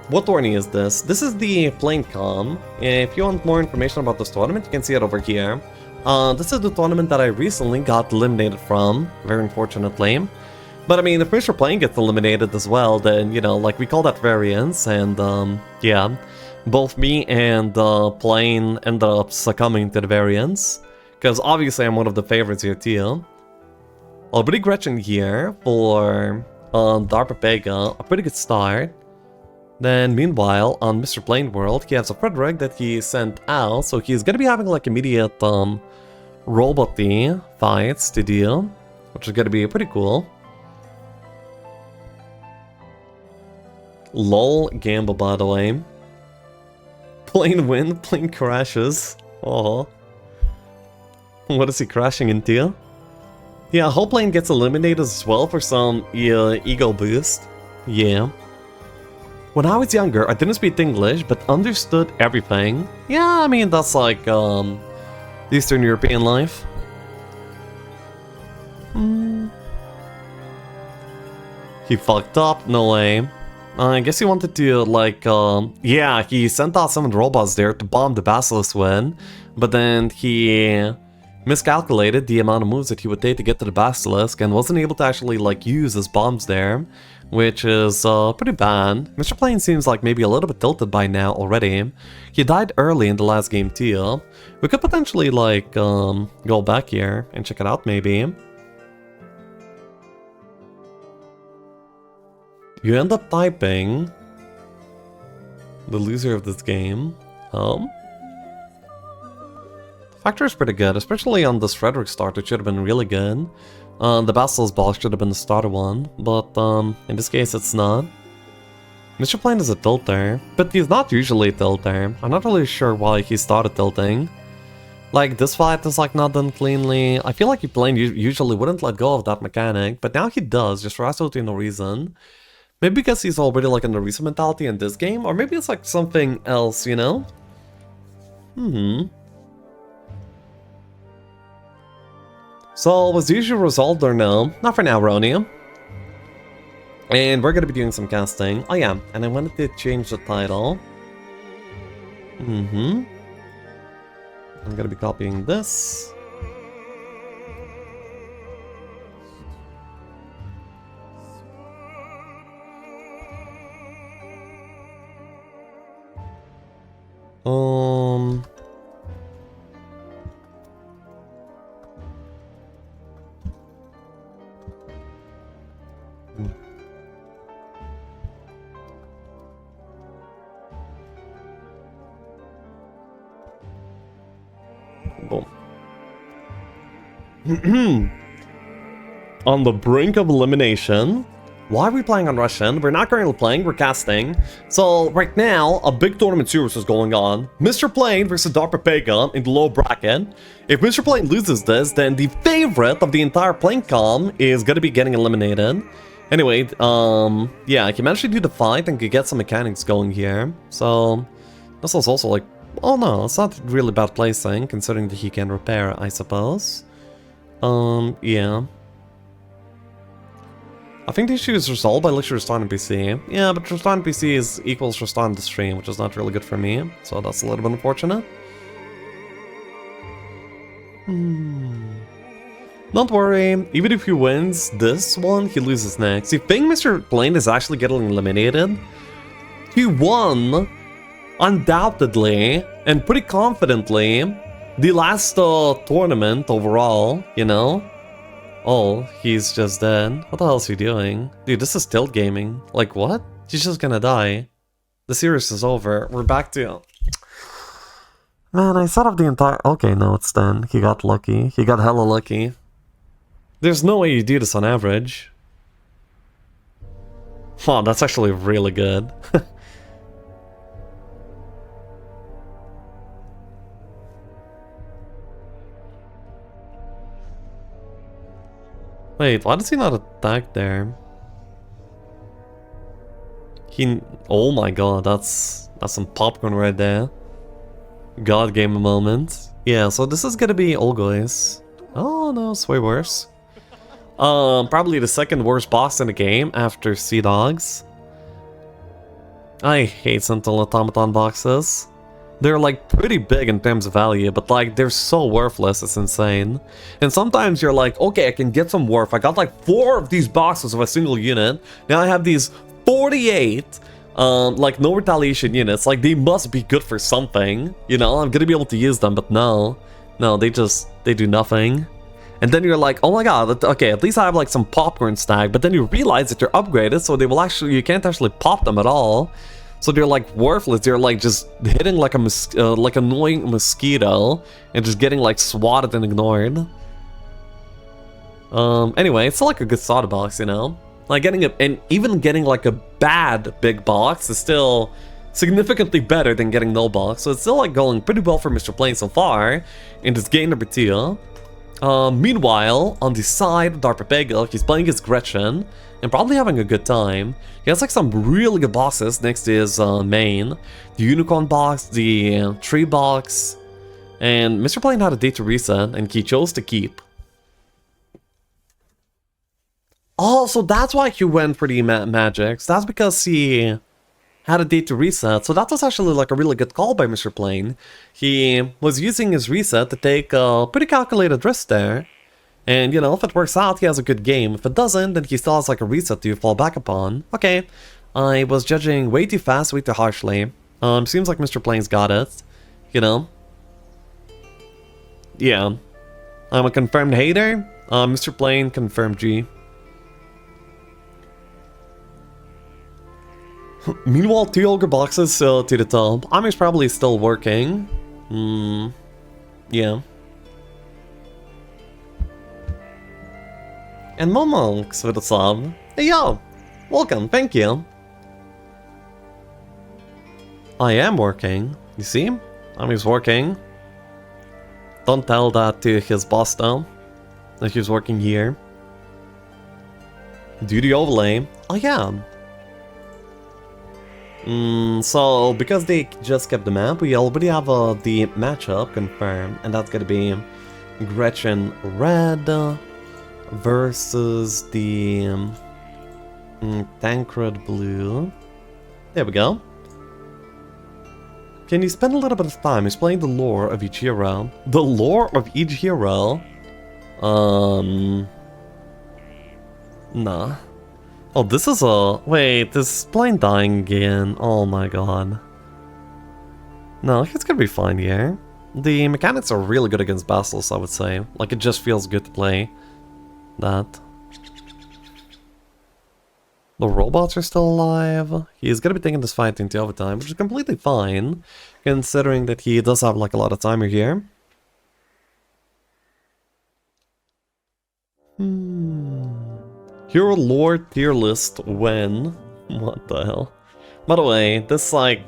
what tourney is this? This is the Planecom. If you want more information about this tournament, you can see it over here. This is the tournament that I recently got eliminated from, very unfortunately. But I mean, if Mr. Plane gets eliminated as well, then, you know, like, we call that variance, and, yeah. Both me and Plane ended up succumbing to the variance. Because obviously I'm one of the favorites here too. Already Gretchen here for DARPA Pega, a pretty good start. Then meanwhile, on Mr. Plane World, he has a Frederick that he sent out, so he's gonna be having like immediate robot-y fights to do, which is gonna be pretty cool. Lol gamble, by the way. Plane win, plane crashes. Oh. What is he crashing into? Yeah, whole plane gets eliminated as well for some ego boost. Yeah. When I was younger, I didn't speak English, but understood everything. Yeah, I mean, that's like, Eastern European life. He fucked up? No way. I guess he wanted to, like, yeah, he sent out some robots there to bomb the Basilisk win, but then he miscalculated the amount of moves that he would take to get to the Basilisk and wasn't able to actually, like, use his bombs there, which is pretty bad. Mr. Plane seems like maybe a little bit tilted by now already. He died early in the last game too. We could potentially, like, go back here and check it out maybe. You end up typing the loser of this game. The factor is pretty good, especially on this Frederick start. It should have been really good. The Basilisk boss should have been the starter one, but in this case it's not. Mr. Plane is a tilter, but he's not usually a tilter. I'm not really sure why he started tilting. Like, this fight is like not done cleanly. I feel like Plane usually wouldn't let go of that mechanic, but now he does, just for absolutely no reason. Maybe because he's already like in the recent mentality in this game, or maybe it's like something else, you know? So, was the issue resolved or no? Not for now, Ronia. And we're gonna be doing some casting. Oh yeah, and I wanted to change the title. I'm gonna be copying this. Boom. On the brink of elimination. Why are we playing on Russian? We're not currently playing, we're casting. So, right now, a big tournament series is going on. Mr. Plane versus DARPA Pega in the low bracket. If Mr. Plane loses this, then the favorite of the entire Planecom is gonna be getting eliminated. Anyway, yeah, I can manage to do the fight and get some mechanics going here. So, this was also like, oh no, it's not really bad placing, considering that he can repair, I suppose. Yeah. I think the issue is resolved by literally restarting PC. Yeah, but restarting PC is equals restarting the stream, which is not really good for me. So that's a little bit unfortunate. Don't worry, even if he wins this one, he loses next. You think Mr. Plane is actually getting eliminated? He won, undoubtedly, and pretty confidently, the last tournament overall, you know? Oh, he's just dead. What the hell is he doing? Dude, this is tilt gaming. Like, what? He's just gonna die. The series is over. We're back to... Man, I set up the entire... Okay, no, it's done. He got lucky. He got hella lucky. There's no way you do this on average. Wow, that's actually really good. Wait, why does he not attack there? Oh my god, that's some popcorn right there. God game moment. Yeah, so this is gonna be Olgois. Oh no, it's way worse. Probably the second worst boss in the game after Sea Dogs. I hate Sentinel Automaton boxes. They're like pretty big in terms of value, but like they're so worthless, it's insane. And sometimes you're like, okay, I can get some worth. I got like 4 of these boxes of a single unit. Now I have these 48 like no retaliation units. Like they must be good for something. You know, I'm gonna be able to use them, but no. No, they do nothing. And then you're like, oh my god, okay, at least I have like some popcorn stack, but then you realize that you're upgraded, so they will actually, you can't actually pop them at all. So they're like worthless, they're like just hitting like a like annoying mosquito, and just getting like swatted and ignored. Anyway, it's still like a good starter box, you know? Like getting and even getting like a bad big box is still significantly better than getting no box, so it's still like going pretty well for Mr. Plane so far in this game number 2. Meanwhile, on the side of Dark Pepego, he's playing his Gretchen and probably having a good time. He has like some really good boxes next to his main. The Unicorn box, the Tree box, and Mr. Plane had a day to reset and he chose to keep. Oh, so that's why he went for the magics. That's because he had a date to reset, so that was actually like a really good call by Mr. Plane. He was using his reset to take a pretty calculated risk there. And, you know, if it works out, he has a good game. If it doesn't, then he still has like a reset to fall back upon. Okay, I was judging way too fast, way too harshly. Seems like Mr. Plane's got it, you know? Yeah. I'm a confirmed hater. Mr. Plane, confirmed G. Meanwhile, 2 Ogre boxes to the top. Ami's probably still working. Yeah. And Momonks with a sub. Hey yo! Welcome, thank you. I am working. You see? Ami's working. Don't tell that to his boss though. That he's working here. Do the overlay. I am. So, because they just kept the map, we already have the matchup confirmed, and that's gonna be Gretchen Red versus the Tancred Blue. There we go. Can you spend a little bit of time explaining the lore of each hero? The lore of each hero? Nah. Oh, this is a... Wait, this plane dying again. Oh my god. No, it's gonna be fine here. The mechanics are really good against Basilisks, I would say. Like, it just feels good to play that. The robots are still alive. He's gonna be taking this fight into overtime, which is completely fine, considering that he does have like a lot of timer here. Hero lore tier list when? What the hell? By the way, this like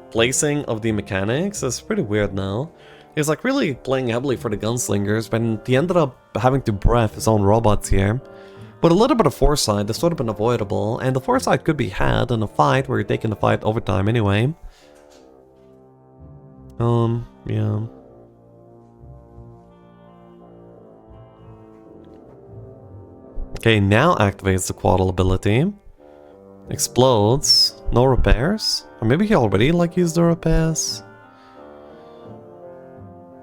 placing of the mechanics is pretty weird now. He's like really playing heavily for the gunslingers, but he ended up having to breath his own robots here. With a little bit of foresight, this would have been avoidable, and the foresight could be had in a fight where you're taking the fight overtime anyway. Yeah. Okay, now activates the Quaddle ability. Explodes. No repairs? Or maybe he already like used the repairs?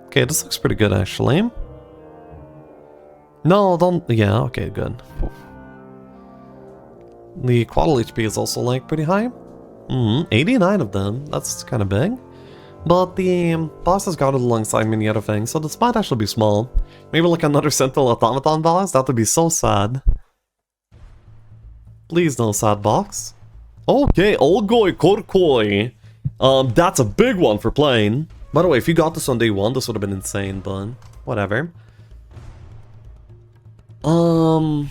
Okay, this looks pretty good actually. No, don't... Yeah, okay, good. The Quaddle HP is also like pretty high. 89 of them. That's kind of big. But the boss has got it alongside many other things, so this might actually be small. Maybe like another Sentinel Automaton box? That would be so sad. Please no sad box. Okay, Olgoy Korkoi. That's a big one for playing. By the way, if you got this on day 1, this would have been insane, but whatever. Our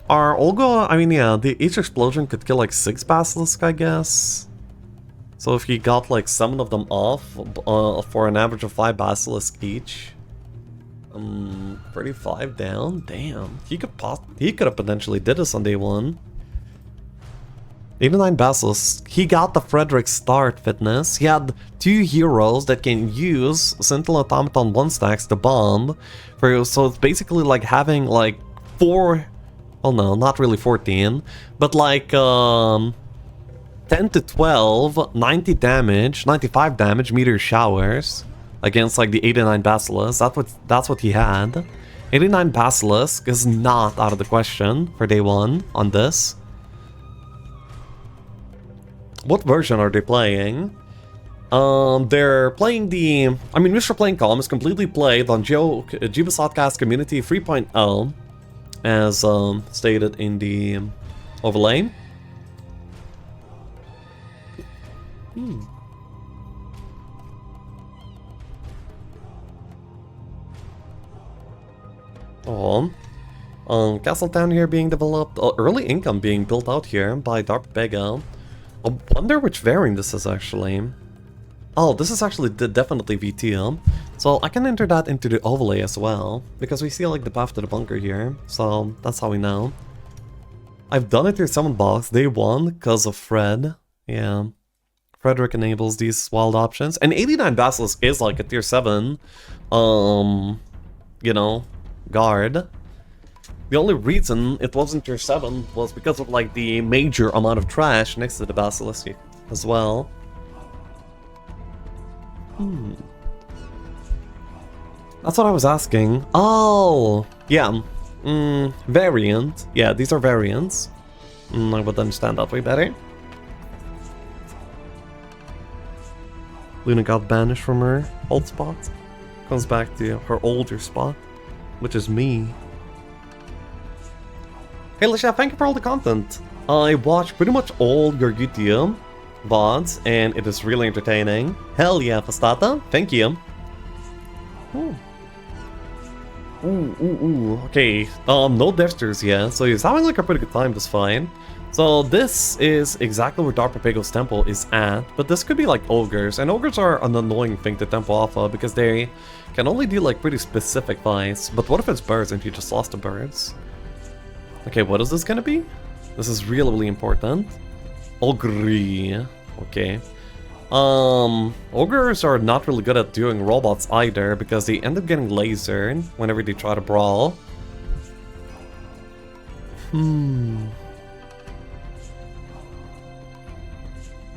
Olgo, I mean, yeah, each explosion could kill like 6 Basilisks, I guess. So if he got like 7 of them off, for an average of 5 Basilisks each. 35 down? Damn. He could have potentially did this on day 1. 89 Basilisks. He got the Frederick Start fitness. He had 2 heroes that can use Sentinel Automaton 1 stacks to bomb. So it's basically like having like 4... Oh no, not really 14. But like, 10 to 12, 90 damage, 95 damage, meteor showers against like the 89 Basilisk. That's what he had. 89 Basilisk is not out of the question for day 1 on this. What version are they playing? They're playing the... I mean, Mr. Playing Calm is completely played on Jeebus Podcast Community 3.0, as stated in the overlay. Castletown here being developed, early income being built out here by Darpega. I wonder which variant this is actually. Oh, this is actually definitely VT. So I can enter that into the overlay as well, because we see like the path to the bunker here, so that's how we know. I've done it through 7 box, day 1, because of Fred. Yeah. Frederick enables these wild options. And 89 Basilisk is like a tier 7, you know, guard. The only reason it wasn't tier 7 was because of like the major amount of trash next to the Basilisk as well. That's what I was asking. Oh, yeah. Variant. Yeah, these are variants. I would understand that way better. Luna got banished from her old spot. Comes back to her older spot, which is me. Hey Lisha, thank you for all the content. I watched pretty much all your YouTube VODs, and it is really entertaining. Hell yeah, Fastata, thank you. Okay, no Dexters yet, so he's having like a pretty good time just fine. So this is exactly where Darpapego's temple is at, but this could be like ogres, and ogres are an annoying thing to temple alpha because they can only do like pretty specific fights. But what if it's birds and you just lost the birds? Okay, what is this gonna be? This is really, really important. Ogre. Okay. Ogres are not really good at doing robots either because they end up getting lasered whenever they try to brawl.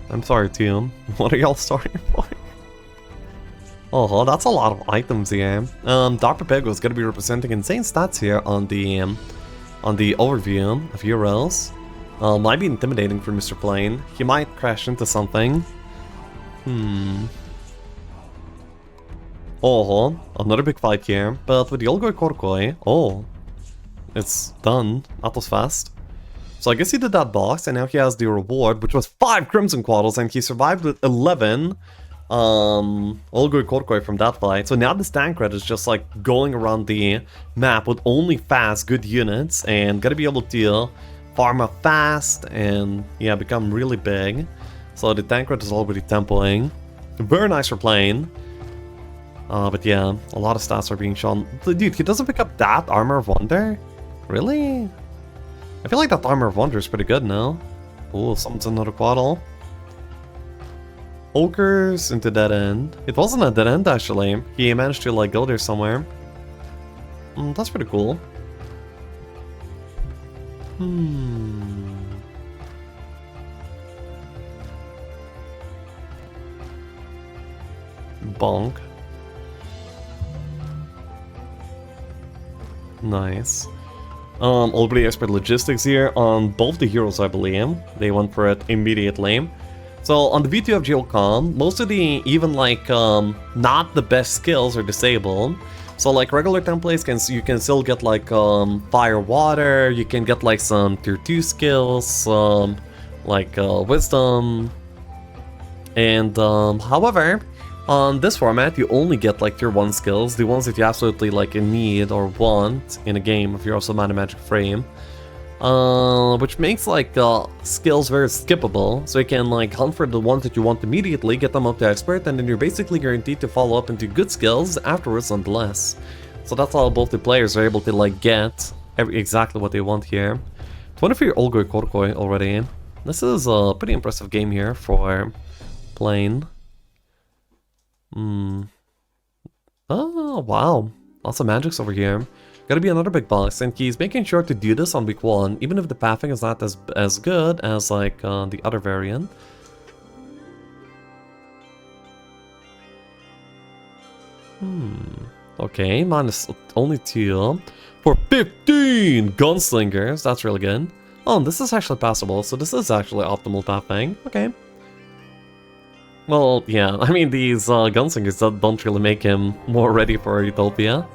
I'm sorry, team. What are y'all starting for? Oh, that's a lot of items here. Darpapego is gonna be representing insane stats here on the overview of heroes. Might be intimidating for Mr. Plane. He might crash into something. Oh, another big fight here, but with the Olgoy Korkoi, oh, it's done. That was fast. So I guess he did that box, and now he has the reward, which was 5 Crimson Quaddles, and he survived with 11 Olgoy Korkoi from that fight. So now this Tancred is just like going around the map with only fast, good units, and gonna be able to farm up fast and yeah, become really big. So the Tancred is already tempoing. Very nice for playing. But yeah, a lot of stats are being shown. Dude, he doesn't pick up that Armor of Wonder? Really? I feel like that Armor of Wonder is pretty good now. Oh, someone's another Quaddle. Ogres into dead end. It wasn't a dead end actually. He managed to like go there somewhere. That's pretty cool. Bonk. Nice. Already expert logistics here on both the heroes, I believe. They went for it immediately. So on the VT of Geocom, most of the even like not the best skills are disabled. So like regular templates, you can still get like fire, water. You can get like some tier 2 skills, like wisdom. And however, on this format, you only get like tier 1 skills, the ones that you absolutely like need or want in a game if you're also Mana Magic Frame. Which makes like skills very skippable, so you can like hunt for the ones that you want immediately, get them up to expert, and then you're basically guaranteed to follow up into good skills afterwards nonetheless. So that's how both the players are able to like get exactly what they want here. 23 Olgoy Korkoi already. This is a pretty impressive game here for playing. Oh, wow. Lots of magics over here. Gotta be another big box, and he's making sure to do this on week 1, even if the pathing is not as good as like the other variant. Okay, minus only 2 for 15 gunslingers. That's really good. Oh, and this is actually passable, so this is actually optimal pathing. Okay. Well, yeah, I mean, these gunslingers don't really make him more ready for Utopia.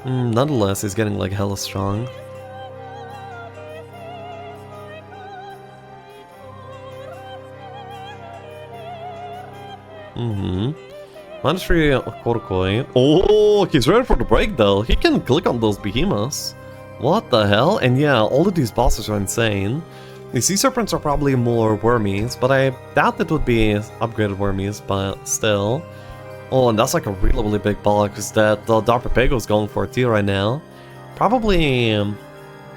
Nonetheless, he's getting like hella strong. Minus 3 Korokoi. Oh, he's ready for the break though. He can click on those behemoths. What the hell? And yeah, all of these bosses are insane. The sea serpents are probably more wormies, but I doubt it would be upgraded wormies, but still. Oh, and that's like a really, really big box that Dr. Pago's going for too right now. Probably,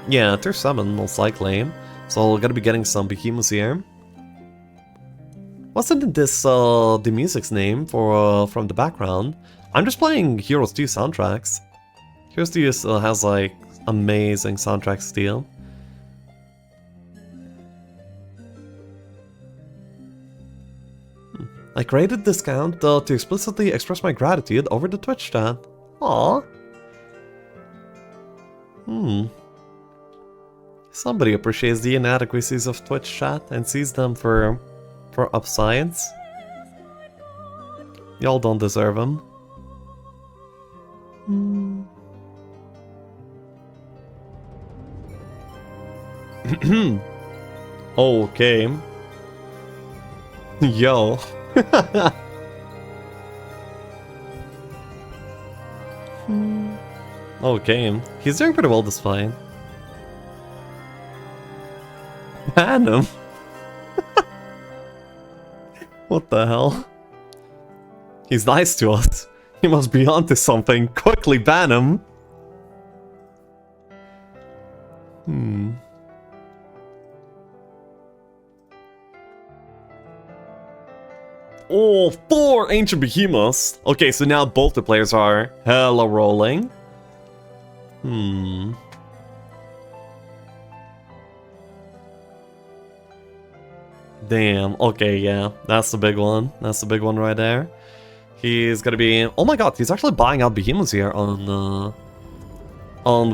yeah, tier 7 most likely. So we're gonna be getting some behemoths here. Wasn't this the music's name for from the background? I'm just playing Heroes 2 soundtracks. Heroes 2 has like amazing soundtrack steel. I created this account to explicitly express my gratitude over the Twitch chat. Aww. Somebody appreciates the inadequacies of Twitch chat and sees them for upsides. Y'all don't deserve them. Okay. Yo. Okay, he's doing pretty well this fight. Ban him. What the hell? He's nice to us. He must be onto something. Quickly ban him. Oh, 4 ancient behemoths. Okay, so now both the players are hella rolling. Damn, okay, yeah, that's the big one. That's the big one right there. He's gonna be... Oh my god, he's actually buying out behemoths here on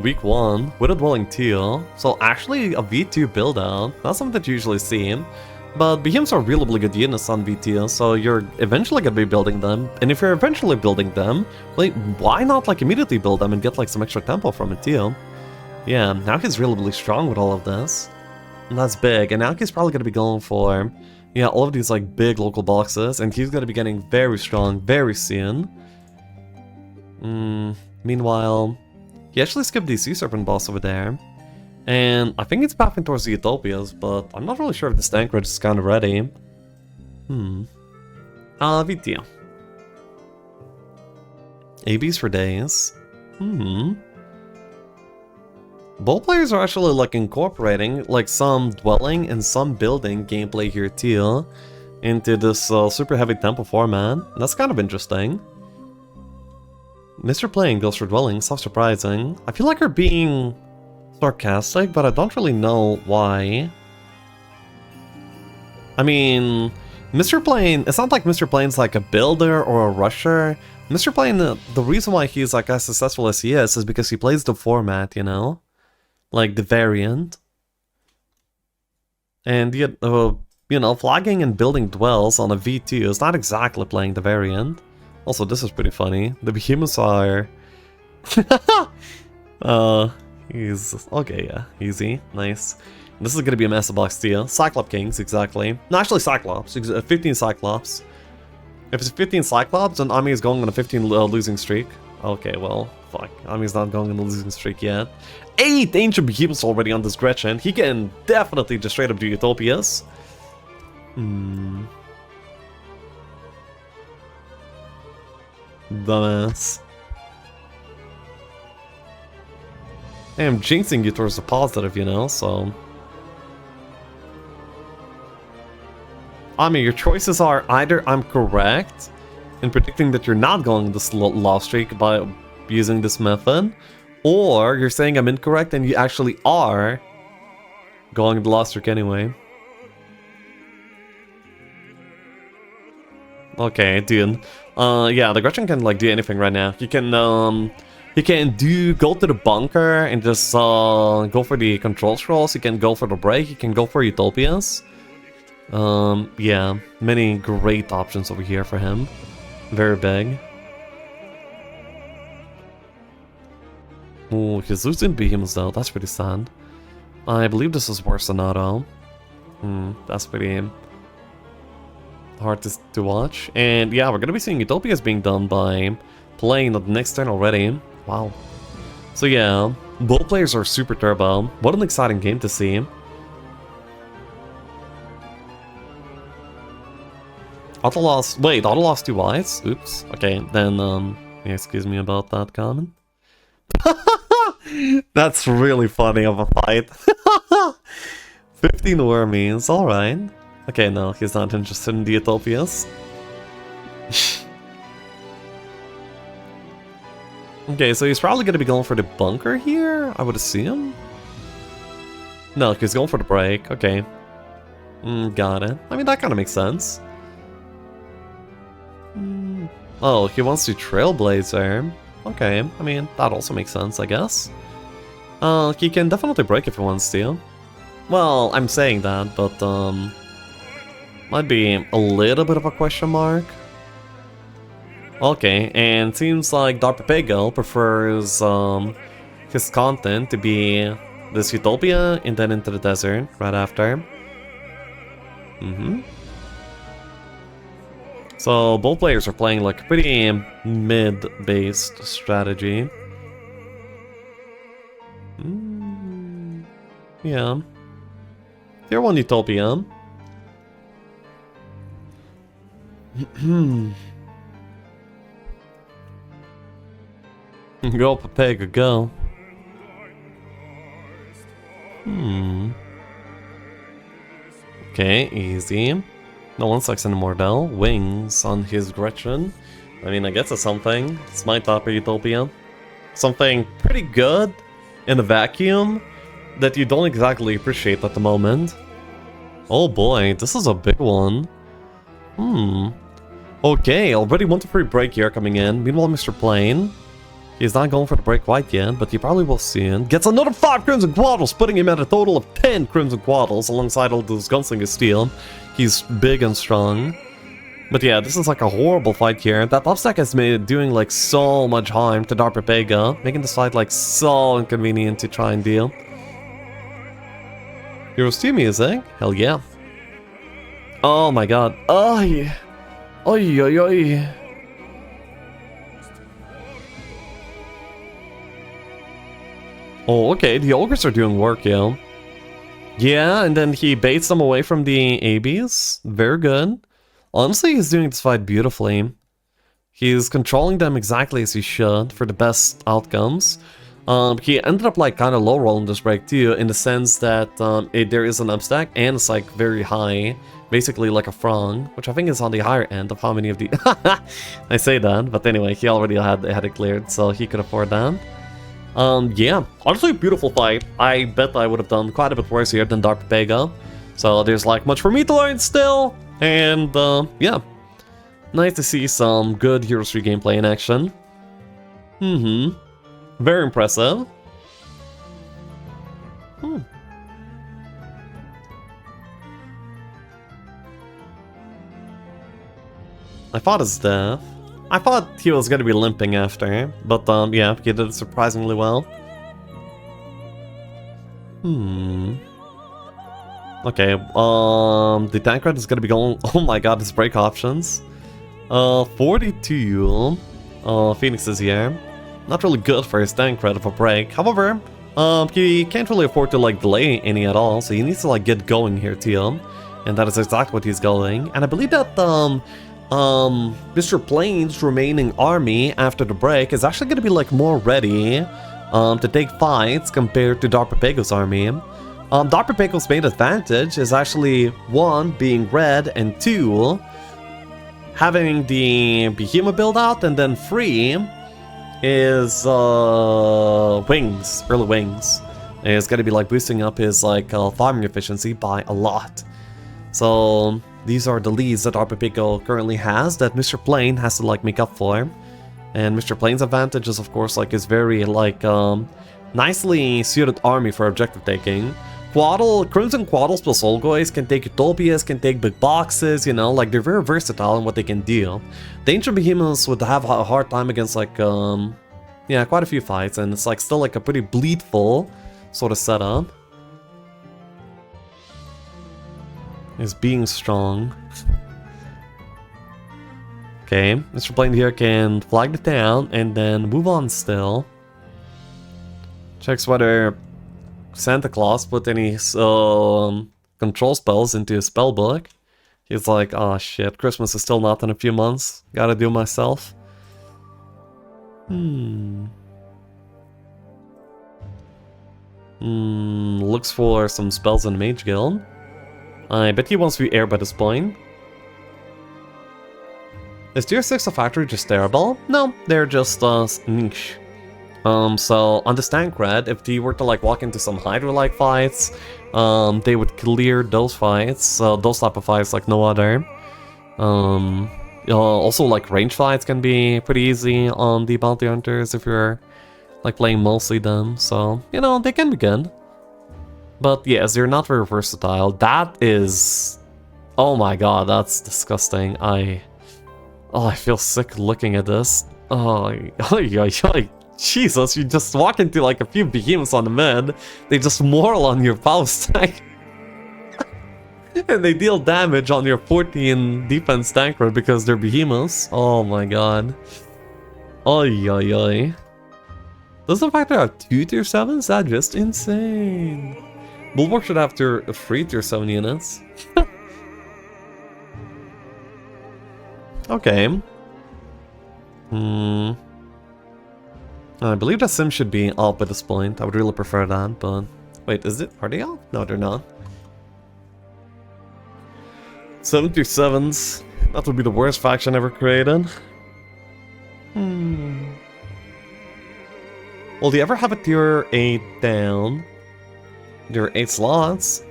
week 1 with a dwelling teal. So actually a V2 build out. Not something that you usually see. But behemoths are really, really good units on V2, so you're eventually gonna be building them. And if you're eventually building them, like, why not like immediately build them and get like some extra tempo from it too? Yeah, now he's really, really strong with all of this. And that's big, and now he's probably gonna be going for, yeah, all of these like big local boxes, and he's gonna be getting very strong very soon. Meanwhile, he actually skipped the Sea Serpent boss over there. And I think it's pathing towards the Utopias, but I'm not really sure if the Stank Ridge is kind of ready. VT. ABs for days. Both players are actually like incorporating like some dwelling and some building gameplay here too into this super heavy tempo format. That's kind of interesting. Mr. Playing goes for dwelling, so surprising. I feel like you're being sarcastic, but I don't really know why. I mean, Mr. Plane, it's not like Mr. Plane's like a builder or a rusher. Mr. Plane, the reason why he's like as successful as he is because he plays the format, you know? Like the variant. And you know, flagging and building dwells on a V2 is not exactly playing the variant. Also, this is pretty funny. The behemoths are... He's... Okay, yeah. Easy. Nice. This is gonna be a massive box deal. Cyclops Kings, exactly. No, actually Cyclops. 15 Cyclops. If it's 15 Cyclops, then Ami is going on a 15 losing streak. Okay, well, fuck. Ami's not going on a losing streak yet. 8 Ancient Behemoths already on this Gretchen. He can definitely just straight up do Utopias. Dumbass. I am jinxing you towards the positive, you know, so... I mean, your choices are either I'm correct in predicting that you're not going this loss streak using this method, or you're saying I'm incorrect and you actually are going the lost trick anyway. Okay, dude. Yeah, the Gretchen can like do anything right now. He can go to the bunker and just go for the control scrolls. He can go for the break. He can go for Utopias. Yeah, many great options over here for him. Very big. Ooh, he's losing Behemoth though. That's pretty sad. I believe this is worse than auto. That's pretty hard to watch. And yeah, we're gonna be seeing Utopias being done by playing the next turn already. Wow. So yeah, both players are super turbo. What an exciting game to see. Auto lost. Wait, auto lost 2 whites? Oops. Okay, then yeah, excuse me about that comment. That's really funny of a fight. 15 wormies, alright. Okay, no, he's not interested in the Utopias. Okay, so he's probably gonna be going for the bunker here, I would assume. No, he's going for the break, okay. Got it. I mean, that kind of makes sense. Oh, he wants to Trailblazer. Okay, I mean, that also makes sense, I guess. He can definitely break if he wants to. Well, I'm saying that, but, might be a little bit of a question mark. Okay, and seems like Darpapego prefers, his content to be this Utopia and then into the desert right after. So both players are playing like a pretty mid-based strategy. Yeah. Tier 1 Utopia. Go, Papega, go. Okay, easy. No one sucks anymore though. Wings on his Gretchen. I mean, I guess it's something. It's my top Utopia. Something pretty good in a vacuum that you don't exactly appreciate at the moment. Oh boy, this is a big one. Okay, already 1-3 break here coming in. Meanwhile, Mr. Plane, he's not going for the break quite yet, but he probably will soon. Gets another 5 Crimson Quaddles, putting him at a total of 10 Crimson Quaddles alongside all those Gunslinger Steel. He's big and strong. But yeah, this is like a horrible fight here. That upstack has made doing like so much harm to Darpapega, making this fight like so inconvenient to try and deal. Heroes 2 music? Hell yeah. Oh my god. Oi! Oi oi oi! Oh, okay, the ogres are doing work, yo. Yeah, and then he baits them away from the ABs. Very good. Honestly, he's doing this fight beautifully. He's controlling them exactly as he should for the best outcomes. He ended up like kind of low rolling this break too, in the sense that there is an upstack and it's like very high, basically like a frog, which I think is on the higher end of how many of the. I say that, but anyway, he already had it cleared, so he could afford that. Yeah, honestly, beautiful fight. I bet I would have done quite a bit worse here than Darpapega. So there's like much for me to learn still, and yeah, nice to see some good Heroes 3 gameplay in action. Very impressive. I fought his death. I thought he was gonna be limping after, but yeah, he did it surprisingly well. Okay, the tank red is gonna be going. Oh my god, his break options. 42. Phoenix is here. Not really good for his tank red of a break. However, he can't really afford to like delay any at all, so he needs to like get going here too. And that is exactly what he's going. And I believe that Mr. Plane's remaining army after the break is actually going to be like more ready to take fights compared to Darpapego's army. Darpapego's main advantage is actually 1, being red, and 2, having the Behemoth build out, and then 3, is wings, early wings. It's gonna be like boosting up his like farming efficiency by a lot. So these are the leads that Arpepico currently has that Mr. Plane has to like make up for. And Mr. Plane's advantage is of course like his very like nicely suited army for objective taking. Crimson Quaddles plus Olgoys can take Utopias, can take big boxes, you know, like they're very versatile in what they can do. The Ancient Behemoths would have a hard time against like, yeah, quite a few fights, and it's like still like a pretty bleedful sort of setup. Is being strong. Okay, Mr. Plane here can flag the town and then move on still. Checks whether Santa Claus put any control spells into his spellbook. He's like, oh shit, Christmas is still not in a few months. Gotta do myself. Looks for some spells in the Mage Guild. I bet he wants to be air by this point. Is tier 6 a factory just terrible? No, they're just niche. So on the Stankred, if they were to like walk into some Hydra-like fights, they would clear those fights, those type of fights like no other. Also like range fights can be pretty easy on the Bounty Hunters if you're like playing mostly them, so you know, they can be good. But yes, they're not very versatile. That is... oh my god, that's disgusting. I feel sick looking at this. Jesus, you just walk into like a few behemoths on the mid, they just moral on your power stack. And they deal damage on your 14 defense tanker because they're behemoths. Oh my god. Does the fact that I have 2 tier 7s? That's just insane. Bulwark should have 3 tier 7 units. Okay. I believe the sim should be up at this point. I would really prefer that, but... wait, are they up? No, they're not. 7 tier 7s. That would be the worst faction ever created. Will they ever have a tier 8 down? There are 8 slots?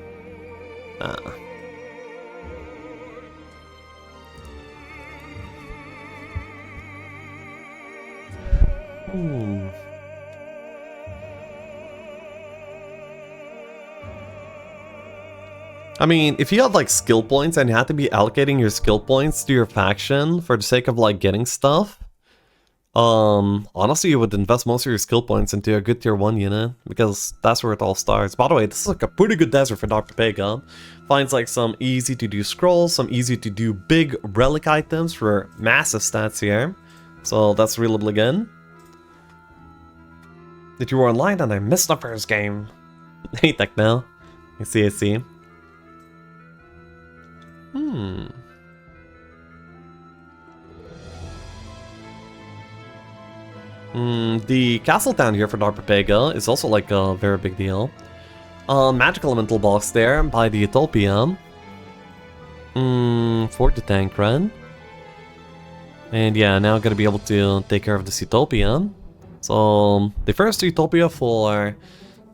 I mean, if you had like skill points and you had to be allocating your skill points to your faction for the sake of like getting stuff, honestly you would invest most of your skill points into a good tier 1 unit, because that's where it all starts. By the way, this is like a pretty good desert for Dr. Pega. Finds like some easy to do scrolls, some easy to do big relic items for massive stats here. So that's really good. That you were online and I missed the first game. Hey Techno. I see. The castle town here for Darpapega is also like a very big deal. Magic elemental box there by the Utopia. For the Tancred. And yeah, now I'm gonna be able to take care of this Utopia. So the first Utopia for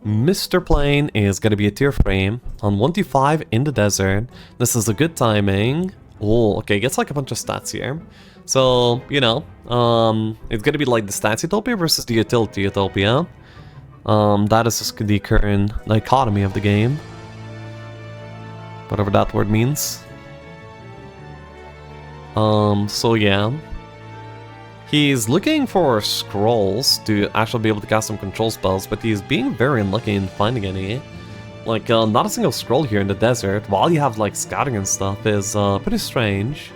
Mr. Plane is gonna be a tier frame on 125 in the desert. This is a good timing. Oh, okay, gets like a bunch of stats here. So, you know, it's gonna be like the stats Utopia versus the utility Utopia. That is just the current dichotomy of the game. Whatever that word means. So yeah. He's looking for scrolls to actually be able to cast some control spells, but he's being very unlucky in finding any. Like, not a single scroll here in the desert, while you have, like, scouting and stuff, is pretty strange.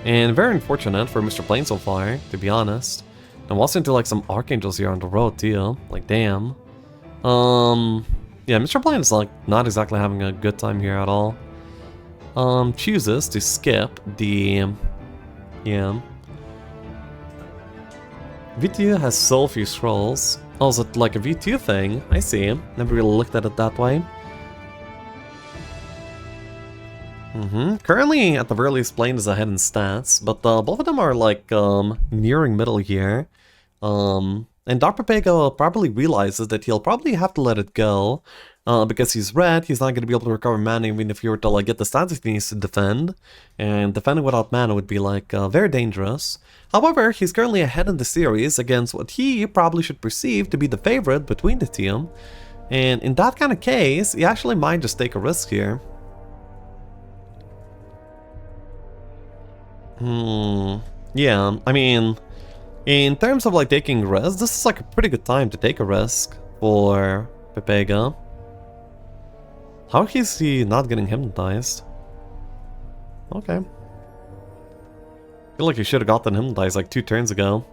And very unfortunate for Mr. Plane so far, to be honest. And walks into, like, some Archangels here on the road, too. Like, damn. Yeah, Mr. Plane is, like, not exactly having a good time here at all. Chooses to skip the... yeah. V2 has so few scrolls. Oh, is it like a V2 thing? I see. Never really looked at it that way. Currently, at the very least, Plane is ahead in stats, but both of them are like nearing middle here. And Dark Pepega probably realizes that he'll probably have to let it go, because he's red, he's not going to be able to recover mana even if he were to like get the stats he needs to defend, and defending without mana would be like very dangerous. However, he's currently ahead in the series against what he probably should perceive to be the favorite between the team, and in that kind of case, he actually might just take a risk here. Yeah, I mean, in terms of like taking risks, this is like a pretty good time to take a risk for Pepega. How is he not getting hypnotized? Okay. I feel like he should have gotten hypnotized like 2 turns ago.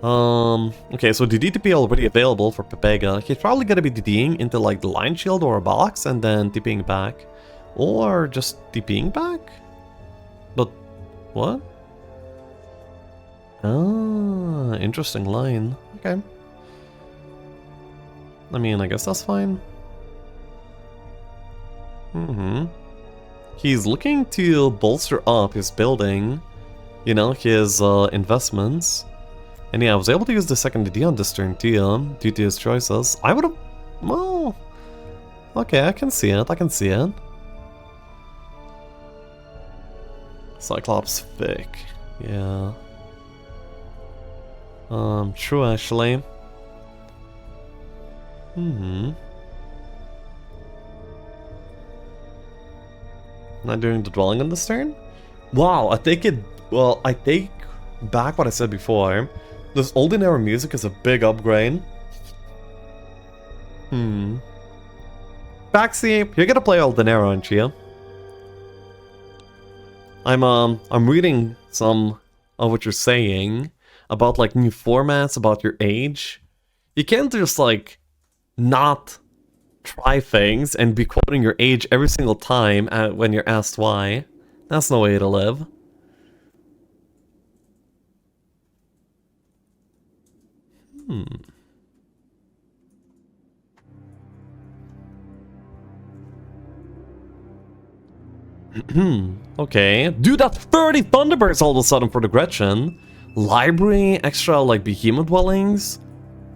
Okay, so the DTP already available for Pepega. He's probably gonna be DDing into like the line shield or a box and then TPing back. Or just TPing back? But what? Ah, interesting line. Okay. I mean, I guess that's fine. He's looking to bolster up his building, you know, his investments. And yeah, I was able to use the second DD on this turn too, due to his choices. I would've... well... okay, I can see it, I can see it. Cyclops Vic, yeah. True actually. Not doing the dwelling on this turn? Wow, I take it... well, I take back what I said before. This olden era music is a big upgrade. Baxi, you're gonna play olden era, aren't you? I'm reading some of what you're saying about like new formats, about your age. You can't just like not try things and be quoting your age every single time when you're asked why. That's no way to live. Okay. Dude, that's 30 Thunderbirds all of a sudden for the Gretchen. Library, extra like Behemoth dwellings.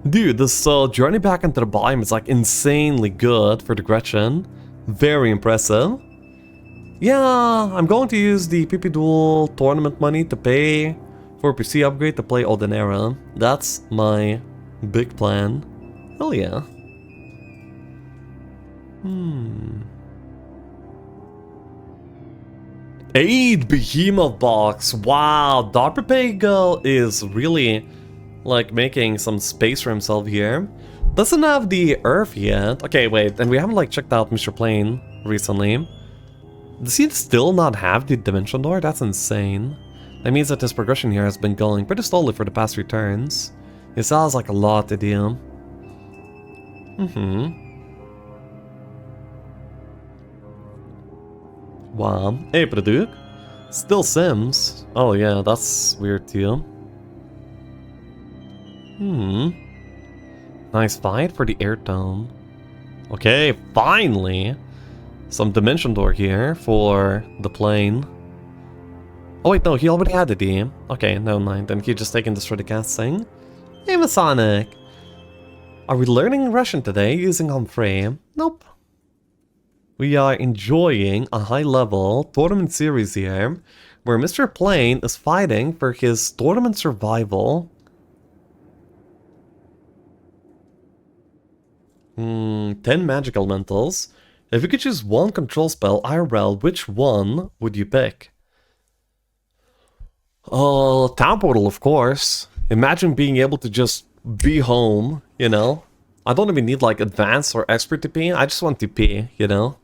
Dude, this journey back into the biome is like insanely good for the Gretchen. Very impressive. Yeah, I'm going to use the PP Duel tournament money to pay for a PC upgrade to play Olden Era. That's my big plan. Hell yeah. Eight Behemoth box. Wow, Dr. Pagel is really like making some space for himself here. Doesn't have the Earth yet. Okay, wait, and we haven't like checked out Mr. Plane recently. Does he still not have the Dimension Door? That's insane. That means that his progression here has been going pretty slowly for the past 3 turns. He still has like a lot to do. Wow. Hey, Produk. Still Sims. Oh yeah, that's weird too. Nice fight for the air tone. Okay, finally! Some Dimension Door here for the plane. Oh wait, no, he already had the D. Okay, never mind, then he just taken this for the casting. Hey, Masonic! Are we learning Russian today using Humphrey? Nope. We are enjoying a high-level tournament series here, where Mr. Plane is fighting for his tournament survival. 10 magic elementals. If you could choose one control spell IRL, which one would you pick? Oh, Town Portal, of course. Imagine being able to just be home, you know? I don't even need like advanced or expert TP, I just want TP, you know?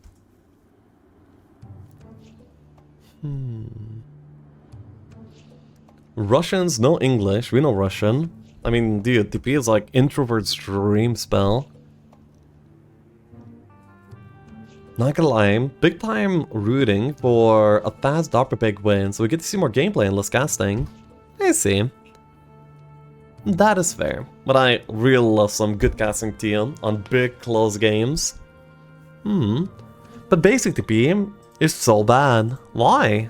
Russians, no English, we know Russian. I mean, dude, TP is like introvert's dream spell. Not gonna lie, big time rooting for a fast Dr. Pig win, so we get to see more gameplay and less casting. I see. That is fair, but I really love some good casting team on big close games. But basic TP is so bad. Why?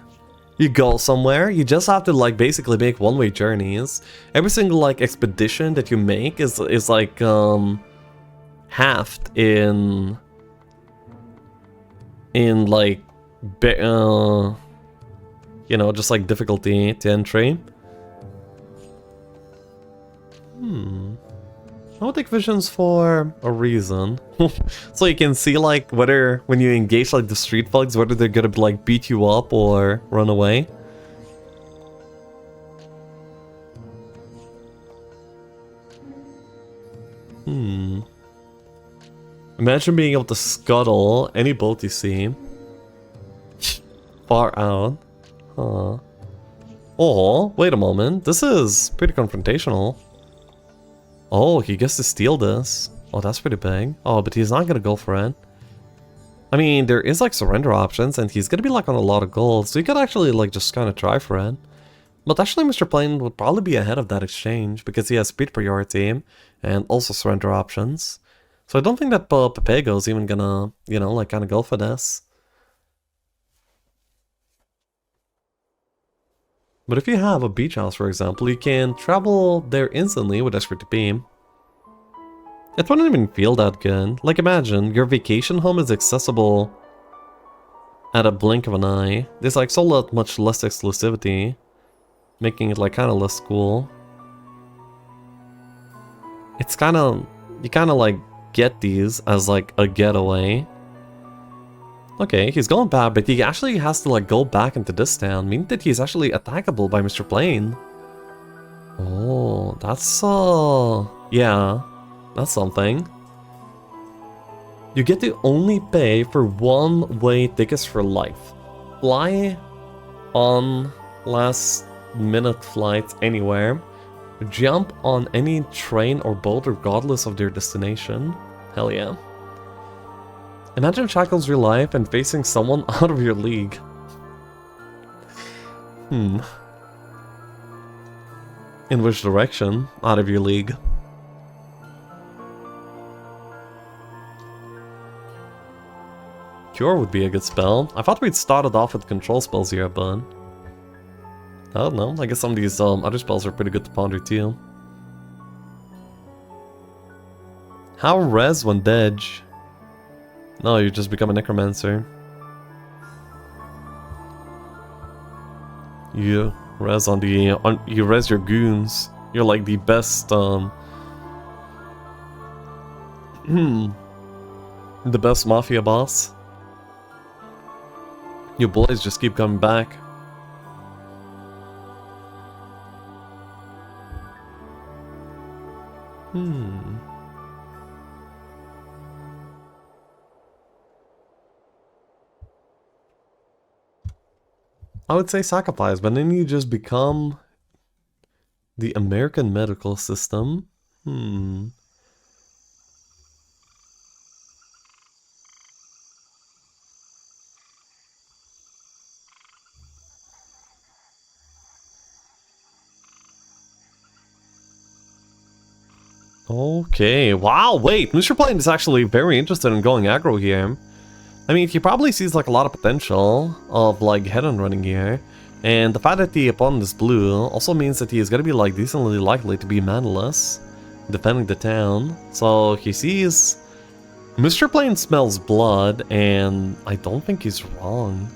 You go somewhere, you just have to like basically make one-way journeys. Every single like expedition that you make is like halved in like you know, just like difficulty to entry. I would take visions for a reason. So you can see like whether when you engage like the street thugs, whether they're gonna like beat you up or run away. Imagine being able to scuttle any boat you see. Far out. Huh. Oh, wait a moment. This is pretty confrontational. Oh, he gets to steal this. Oh, that's pretty big. Oh, but he's not gonna go for it. I mean, there is like surrender options, and he's gonna be like on a lot of gold, so you could actually like just kind of try for it. But actually, Mr. Plane would probably be ahead of that exchange, because he has speed priority, and also surrender options. So I don't think that Papago's even gonna, you know, like kind of go for this. But if you have a beach house, for example, you can travel there instantly with Expert Beam. It wouldn't even feel that good. Like imagine, your vacation home is accessible at a blink of an eye. There's like so much less exclusivity, making it like kind of less cool. It's kind of, you kind of like get these as like a getaway. Okay, he's going bad, but he actually has to like go back into this town, meaning that he's actually attackable by Mr. Plane. Oh, that's yeah, that's something. You get to only pay for one-way tickets for life. Fly on last-minute flights anywhere. Jump on any train or boat regardless of their destination. Hell yeah. Imagine shackles your life and facing someone out of your league. In which direction? Out of your league. Cure would be a good spell. I thought we'd started off with control spells here, but I don't know. I guess some of these other spells are pretty good to ponder too. How res when dead? No, you just become a necromancer. You res on the you res your goons. You're like the best the best mafia boss. Your boys just keep coming back. I would say sacrifice, but then you just become the American medical system. Okay, wow, wait, Mr. Plane is actually very interested in going aggro here. I mean, he probably sees like a lot of potential of like head-on running here. And the fact that the opponent is blue also means that he is gonna be like decently likely to be manless, defending the town. So he sees Mr. Plane smells blood, and I don't think he's wrong.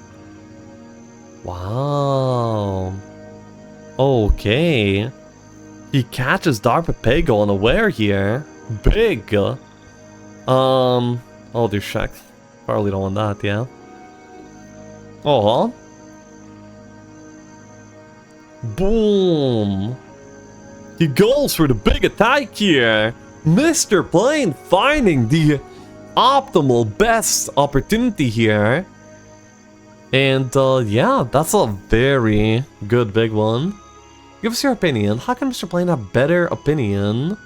Wow. Okay. He catches Dark Papago unaware here. Big. Oh, they're shacked. Probably don't want that, yeah. Oh. Boom. He goes for the big attack here. Mr. Plane finding the optimal best opportunity here. And yeah, that's a very good big one. Give us your opinion. How can Mr. Plane have better opinion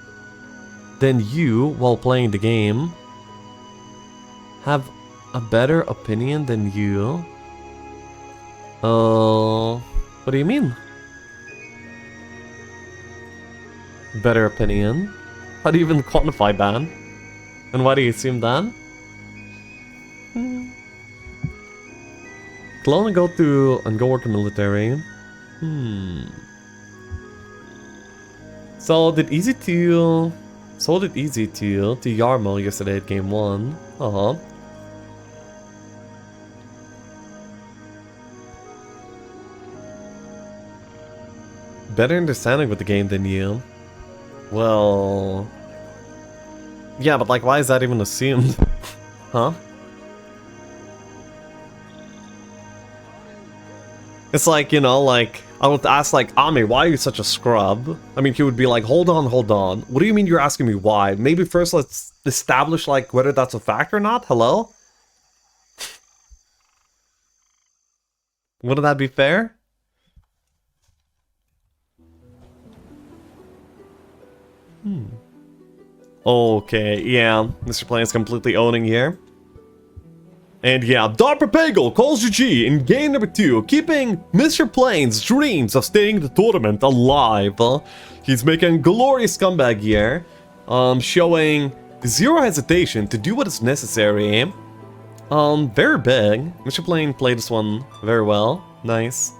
than you while playing the game? Have a better opinion than you? What do you mean? Better opinion? How do you even quantify that? And why do you assume that? Clone and go work in military. So did Easy to Yarmo yesterday at game 1. Better understanding with the game than you. Well... Yeah, but like, why is that even assumed? Huh? It's like, you know, like, I would ask like, Ami, why are you such a scrub? I mean, he would be like, hold on. What do you mean you're asking me why? Maybe first let's establish like whether that's a fact or not, hello? Wouldn't that be fair? Okay, yeah, Mr. Plane is completely owning here. And yeah, Dr. Pagel calls GG in game number 2, keeping Mr. Plane's dreams of staying in the tournament alive. He's making a glorious comeback here, showing zero hesitation to do what is necessary. Very big. Mr. Plane played this one very well. Nice.